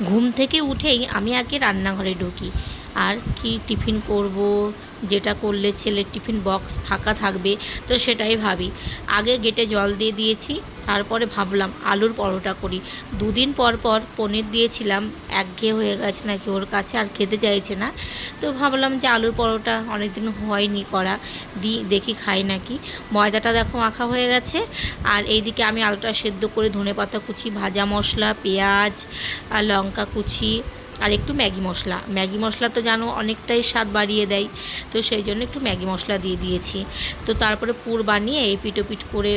ঘুম থেকে উঠেই আমি আগে রান্নাঘরে ঢুকি, আর কি টিফিন করব, যেটা করলে ছেলের টিফিন বক্স ফাঁকা থাকবে তো সেটাই ভাবি। আগে গেটে জল দিয়ে দিয়েছি, তারপরে ভাবলাম আলুর পরোটা করি। দুদিন পর পর পনির দিয়েছিলাম, একঘেয়ে হয়ে গেছে নাকি ওর কাছে, আর খেতে চাইছে না। তো ভাবলাম যে আলুর পরোটা অনেক দিন হয়নি করা, দেখি খাই নাকি। ময়দাটা দেখো মাখা হয়ে গেছে, আর এইদিকে আমি আলুটা সেদ্ধ করে ধনেপাতা কুচি, ভাজা মশলা, পেঁয়াজ আর লঙ্কা কুচি আর একটু ম্যাগি মশলা তো জানো অনেকটাই স্বাদ বাড়িয়ে দেয়, তো সেই জন্য একটু ম্যাগি মশলা দিয়ে দিয়েছি। তো তারপরে পুর বানিয়ে এপিট ওপিট করে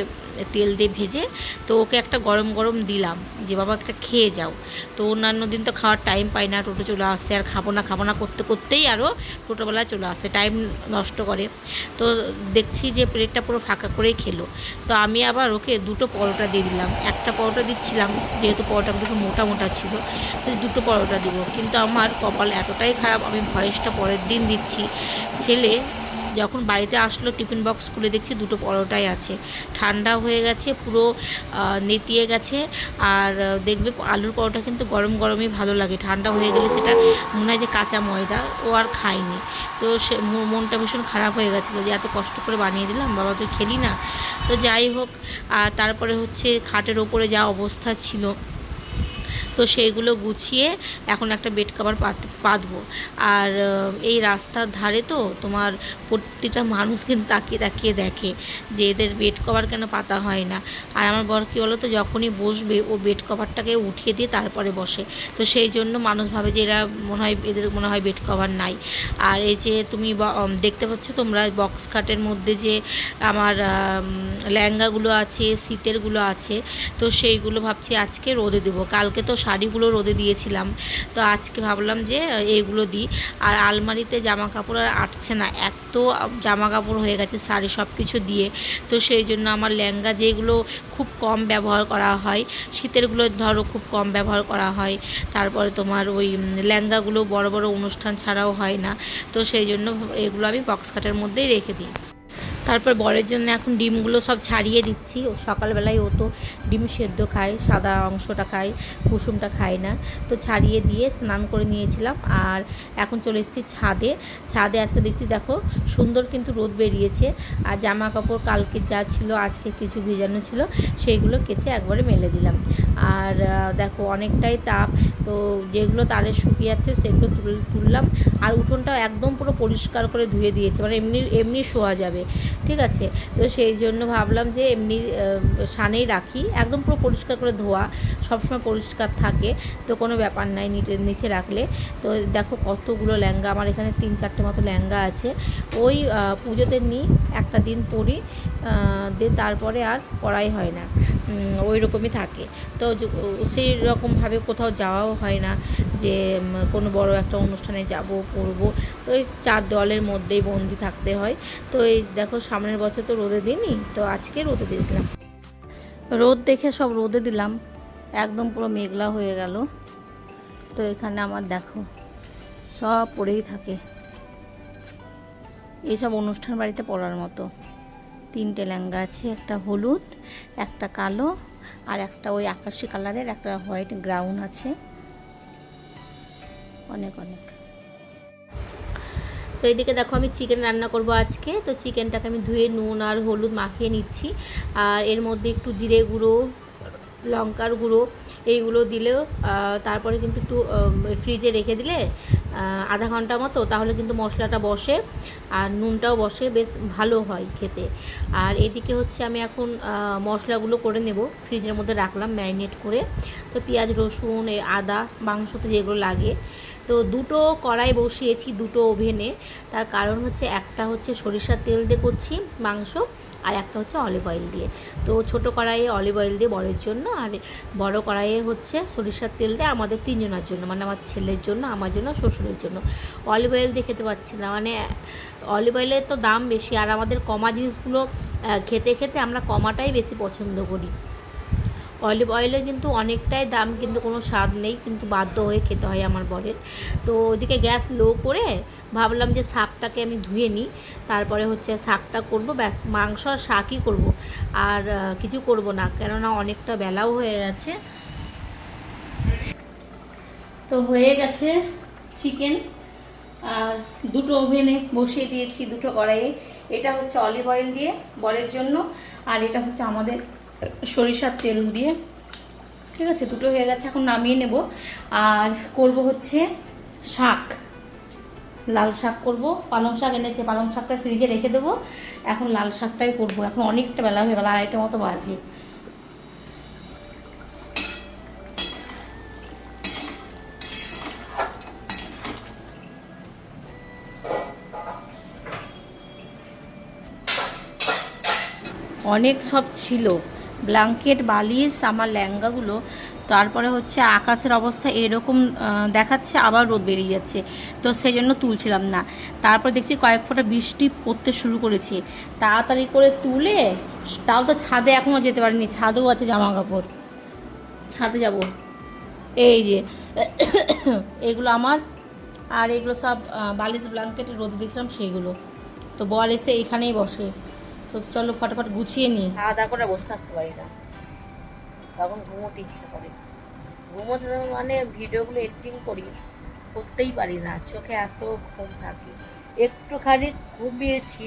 তেল দিয়ে ভেজে তো ওকে একটা গরম গরম দিলাম যে বাবা একটা খেয়ে যাও। তো অন্যান্য দিন তো খাওয়ার টাইম পাই না, টোটো চলে আসছে, আর খাবো না করতে করতেই আরও টোটোবেলায় চলে আসছে, টাইম নষ্ট করে। তো দেখছি যে প্লেটটা পুরো ফাঁকা করেই খেলো। তো আমি আবার ওকে দুটো পরোটা দিয়ে দিলাম, একটা পরোটা দিচ্ছিলাম যেহেতু পরোটাগুলো একটু মোটা মোটা ছিল, তো দুটো পরোটা দিব। কিন্তু আমার কপাল এতটাই খারাপ, আমি ভয়েসটা পরের দিন দিচ্ছি। ছেলে যখন বাড়িতে আসলো টিফিন বক্স খুলে দেখছি দুটো পরোটাই আছে, ঠান্ডা হয়ে গেছে পুরো, নেতিয়ে গেছে। আর দেখবে আলুর পরোটা কিন্তু গরম গরমই ভালো লাগে, ঠান্ডা হয়ে গেলে সেটা মনে হয় যে কাঁচা ময়দা, ও আর খায়নি। তো সে মনটা ভীষণ খারাপ হয়ে গেছিলো যে এত কষ্ট করে বানিয়ে দিলাম, বাবা তুই খেলি না। তো যাই হোক, আর তারপরে হচ্ছে খাটের ওপরে যা অবস্থা ছিল, তো সেইগুলো গুছিয়ে এখন একটা বেড কভার পাতবো। আর এই রাস্তার ধারে তো তোমার প্রতিটা মানুষ কিন্তু তাকিয়ে তাকিয়ে দেখে যে এদের বেড কভার কেন পাতা হয় না। আর আমার বর কী বলো তো, যখনই বসবে ও বেড কভারটাকে উঠিয়ে দিয়ে তারপরে বসে, তো সেই জন্য মানুষ ভাবে যে এরা মনে হয়, এদের মনে হয় বেড কভার নাই। আর এই যে তুমি দেখতে পাচ্ছ তোমরা বক্স খাটের মধ্যে যে আমার লেহেঙ্গাগুলো আছে, শীতেরগুলো আছে, তো সেইগুলো ভাবছি আজকে রোদে দেবো। কালকে তো শাড়িগুলো রোদে দিয়েছিলাম, তো আজকে ভাবলাম যে এইগুলো দিই। আর আলমারিতে জামা কাপড় আর আটছে না, এত জামা কাপড় হয়ে গেছে শাড়ি সব কিছু দিয়ে। তো সেই জন্য আমার লেহেঙ্গা যেগুলো খুব কম ব্যবহার করা হয়, শীতেরগুলো ধরো খুব কম ব্যবহার করা হয়, তারপরে তোমার ওই লেহেঙ্গাগুলো বড় বড় অনুষ্ঠান ছাড়াও হয় না, তো সেই জন্য এগুলো আমি বক্স খাটের মধ্যেই রেখে দিই। তারপর বরের জন্য এখন ডিমগুলো সব ছাড়িয়ে দিচ্ছি। ও সকালবেলায় ও তো ডিম সেদ্ধ খায়, সাদা অংশটা খায়, কুসুমটা খায় না। তো ছাড়িয়ে দিয়ে স্নান করে নিয়েছিলাম, আর এখন চলে এসেছি ছাদে। ছাদে আজকে দেখছি দেখো সুন্দর কিন্তু রোদ বেরিয়েছে। আর জামা কাপড় কালকে যা ছিল আজকে কিছু ভিজানো ছিল, সেইগুলো কেচে একবারে মেলে দিলাম। আর দেখো অনেকটাই তাপ, তো যেগুলো তারে শুকিয়ে যাচ্ছে সেগুলো তুললাম। আর উঠোনটাও একদম পুরো পরিষ্কার করে ধুয়ে দিয়েছে, মানে এমনি এমনি শোয়া যাবে, ঠিক আছে। তো সেই জন্য ভাবলাম যে এমনি সানেই রাখি, একদম পুরো পরিষ্কার করে ধোয়া, সবসময় পরিষ্কার থাকে, তো কোনো ব্যাপার নাই নিচে রাখলে। তো দেখো কতগুলো লেহেঙ্গা, আমার এখানে 3-4টে মতো লেহেঙ্গা আছে। ওই পুজোতে নিই, একটা দিন পরি, দিয়ে তারপরে আর পরাই হয় না, ওই রকমই থাকে। তো সেই রকমভাবে কোথাও যাওয়াও হয় না যে কোনো বড় একটা অনুষ্ঠানে যাব পরবো, তো ওই 4 দেওয়ালের মধ্যেই বন্দি থাকতে হয়। তো এই দেখো সামনের বছর তো রোদে দিইনি, তো আজকে রোদে দিয়ে দিলাম। রোদ দেখে সব রোদে দিলাম, একদম পুরো মেঘলা হয়ে গেল। তো এখানে আমার দেখো সব পড়েই থাকে, এইসব অনুষ্ঠান বাড়িতে পরার মতো। 3টে লেহেঙ্গা আছে, একটা হলুদ, একটা কালো, আর একটা ওই আকাশি কালারের একটা হোয়াইট গ্রাউন আছে, অনেক অনেক। তো এইদিকে দেখো আমি চিকেন রান্না করব আজকে। তো চিকেনটাকে আমি ধুয়ে নুন আর হলুদ মাখিয়ে নিচ্ছি, আর এর মধ্যে একটু জিরে গুঁড়ো, লঙ্কার গুঁড়ো এইগুলো দিলেও, তারপরে কিন্তু একটু ফ্রিজে রেখে দিলে আধা ঘন্টা মতো, তাহলে কিন্তু মশলাটা বসে আর নুনটাও বসে, বেশ ভালো হয় খেতে। আর এদিকে হচ্ছে আমি এখন মশলাগুলো করে নেব, ফ্রিজের মধ্যে রাখলাম ম্যারিনেট করে। তো পেঁয়াজ রসুন আদা মাংসতে যেগুলো লাগে, তো দুটো কড়াই বসিয়েছি, দুটো ওভেনে। তার কারণ হচ্ছে একটা হচ্ছে সরিষার তেল দিয়ে করছি মাংস, আর একটা হচ্ছে অলিভ অয়েল দিয়ে। তো ছোটো কড়াইয়ে অলিভ অয়েল দিয়ে বরের জন্য, আর বড় কড়াইয়ে হচ্ছে সরিষার তেল দিয়ে আমাদের 3জনের জন্য, মানে আমার ছেলের জন্য, আমার জন্য, শ্বশুরের জন্য। অলিভ অয়েল দিয়ে খেতে পাচ্ছি না, মানে অলিভ অয়েলের তো দাম বেশি, আর আমাদের কমা জিনিসগুলো খেতে খেতে আমরা কমাটাই বেশি পছন্দ করি। অলিভ অয়েলে কিন্তু অনেকটাই দাম, কিন্তু কোনো স্বাদ নেই, কিন্তু বাধ্য হয়ে খেতে হয় আমার বরের। তো ওইদিকে গ্যাস লো করে ভাবলাম যে শাকটাকে আমি ধুয়ে নিই, তারপরে হচ্ছে শাকটা করব, ব্যাস মাংস আর শাকই করব, আর কিছু করব না, কেননা অনেকটা বেলাও হয়ে গেছে। তো হয়ে গেছে চিকেন, আর দুটো ওভেনে বসিয়ে দিয়েছি, দুটো কড়াইয়ে। এটা হচ্ছে অলিভ অয়েল দিয়ে বরের জন্য, আর এটা হচ্ছে আমাদের সরিষার তেল দিয়ে। ঠিক আছে, দুটো হয়ে গেছে, এখন নামিয়ে নেব। আর করব হচ্ছে শাক, লাল শাক করব। পালং শাক এনেছে, পালং শাকটা ফ্রিজে রেখে দেবো, এখন লাল শাকটাই করব। এখন অনেকটা বেলা হয়ে গেল, 2:30 মতো বাজে। অনেক সব ছিল, ব্ল্যাঙ্কেট, বালিশ, আমার লেহেঙ্গাগুলো। তারপরে হচ্ছে আকাশের অবস্থা এরকম দেখাচ্ছে, আবার রোদ বেরিয়ে যাচ্ছে, তো সেই জন্য তুলছিলাম না। তারপর দেখছি কয়েক ফোঁটা বৃষ্টি পড়তে শুরু করেছে, তাড়াতাড়ি করে তুলে, তাও তো ছাদে এখনও যেতে পারিনি, ছাদেও আছে জামা কাপড়, ছাদে যাব। এই যে এগুলো আমার, আর এগুলো সব বালিশ ব্ল্যাঙ্কেটে রোদে দিয়েছিলাম সেইগুলো। তো বর এসে এইখানেই বসে, তো চলো ফটাফট গুছিয়ে নিই। খাওয়া দাওয়া করে বসে থাকতে পারি না, তখন ঘুমোতে ইচ্ছে করে। ঘুমোতে মানে ভিডিওগুলো এডিটিং করি, করতেই পারি না, চোখে এত ঘুম থাকে। একটুখানি ঘুমিয়েছি,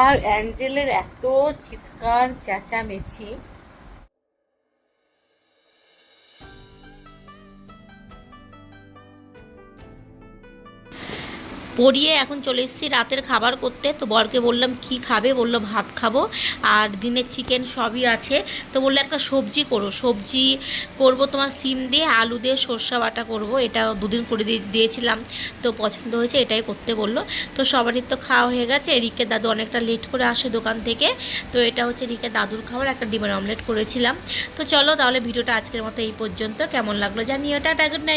আর অ্যাঞ্জেলের এত চিৎকার চেঁচামেচি। পড়িয়ে এখন চলে এসেছি রাতের খাবার করতে। তো বরকে বললাম কি খাবে, বললো ভাত খাবো, আর দিনের চিকেন সবই আছে। তো বললো একটা সবজি করো, সবজি করব তোমার সিম দিয়ে আলু দিয়ে সর্ষে বাটা করব, এটা দুদিন করে দিয়েছিলাম, তো পছন্দ হয়েছে, এটাই করতে বললো। তো সবারই তো খাওয়া হয়ে গেছে, রিকের দাদু অনেকটা লেট করে আসে দোকান থেকে, তো এটা হচ্ছে রিকের দাদুর খাবার। একটা ডিমের অমলেট করেছিলাম। তো চলো তাহলে ভিডিওটা আজকের মতো এই পর্যন্ত, কেমন লাগলো জানিও, টাটা, গুড নাইট।